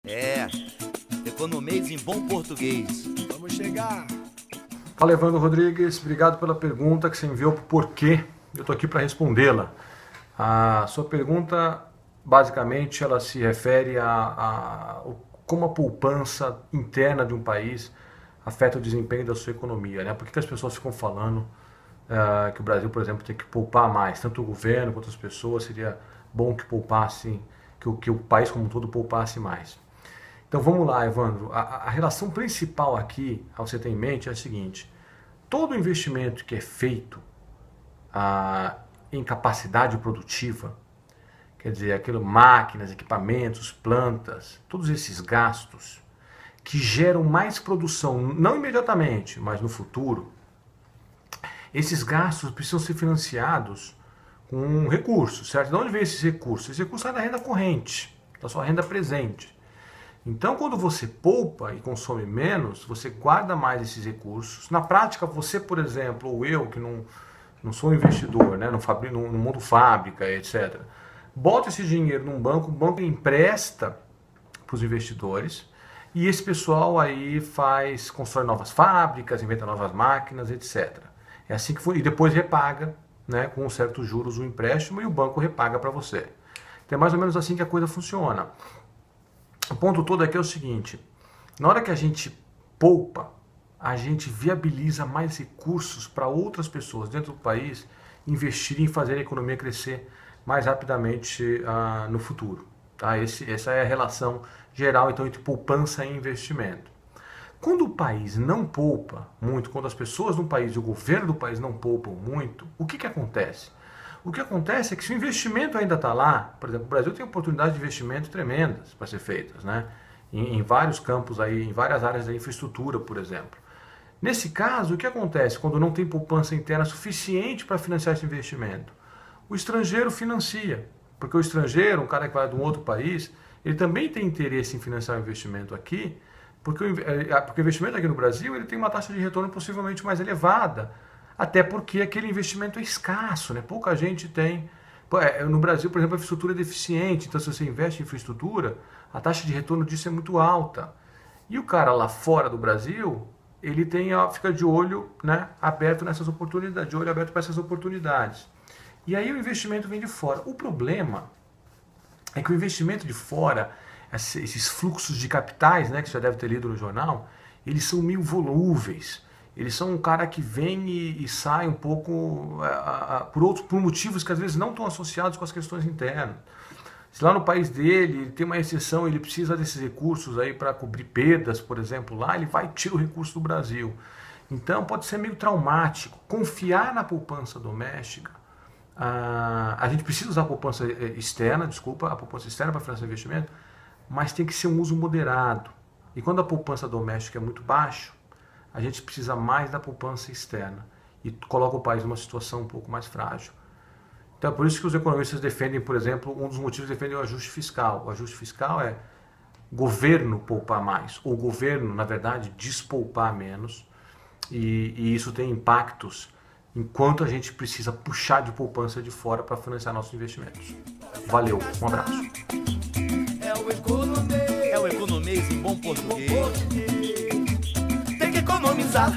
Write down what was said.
É, economês em bom português. Vamos chegar. Fala, Evandro Rodrigues, obrigado pela pergunta que você enviou para o porquê. Eu estou aqui para respondê-la. A sua pergunta, basicamente, ela se refere a como a poupança interna de um país afeta o desempenho da sua economia, né? Por que as pessoas ficam falando que o Brasil, por exemplo, tem que poupar mais? Tanto o governo quanto as pessoas, seria bom que poupassem, que o país como um todo poupasse mais. Então vamos lá, Evandro. A relação principal aqui, a você ter em mente, é a seguinte: todo investimento que é feito em capacidade produtiva, quer dizer, aquilo, máquinas, equipamentos, plantas, todos esses gastos que geram mais produção, não imediatamente, mas no futuro, esses gastos precisam ser financiados com recursos, certo? De onde vem esses recursos? Esse recurso é da renda corrente, da sua renda presente. Então, quando você poupa e consome menos, você guarda mais esses recursos. Na prática, você, por exemplo, ou eu, que não sou investidor, né, no mundo fábrica, etc., bota esse dinheiro num banco, o banco empresta para os investidores, e esse pessoal aí constrói novas fábricas, inventa novas máquinas, etc. É assim que foi, e depois repaga, né, com certos juros o empréstimo, e o banco repaga para você. Então é mais ou menos assim que a coisa funciona. O ponto todo aqui é o seguinte: na hora que a gente poupa, a gente viabiliza mais recursos para outras pessoas dentro do país investirem em fazer a economia crescer mais rapidamente no futuro. Tá? Essa é a relação geral, então, entre poupança e investimento. Quando o país não poupa muito, quando as pessoas do país e o governo do país não poupam muito, o que acontece? O que acontece é que se o investimento ainda está lá, por exemplo, o Brasil tem oportunidades de investimento tremendas para ser feitas, né? Em vários campos aí, em várias áreas da infraestrutura, por exemplo. Nesse caso, o que acontece quando não tem poupança interna suficiente para financiar esse investimento? O estrangeiro financia, porque o estrangeiro, um cara que vai de um outro país, ele também tem interesse em financiar o investimento aqui, porque o investimento aqui no Brasil ele tem uma taxa de retorno possivelmente mais elevada, até porque aquele investimento é escasso, né? Pouca gente tem. No Brasil, por exemplo, a infraestrutura é deficiente, então se você investe em infraestrutura, a taxa de retorno disso é muito alta. E o cara lá fora do Brasil, ele fica de olho, né, aberto nessas oportunidades, de olho aberto para essas oportunidades. E aí o investimento vem de fora. O problema é que o investimento de fora, esses fluxos de capitais, né, que você já deve ter lido no jornal, eles são meio volúveis. Eles são um cara que vem e sai um pouco por motivos que às vezes não estão associados com as questões internas. Se lá no país dele ele tem uma exceção, ele precisa desses recursos aí para cobrir perdas, por exemplo, lá ele vai e tira o recurso do Brasil. Então pode ser meio traumático. Confiar na poupança doméstica, a gente precisa usar a poupança externa, para financiar investimento, mas tem que ser um uso moderado. E quando a poupança doméstica é muito baixa, a gente precisa mais da poupança externa e coloca o país numa situação um pouco mais frágil. Então é por isso que os economistas defendem, por exemplo, um dos motivos defendem o ajuste fiscal. O ajuste fiscal é governo poupar mais, ou o governo, na verdade, despoupar menos, e isso tem impactos enquanto a gente precisa puxar de poupança de fora para financiar nossos investimentos. Valeu, um abraço. É o economês em bom português. Tem que economizar.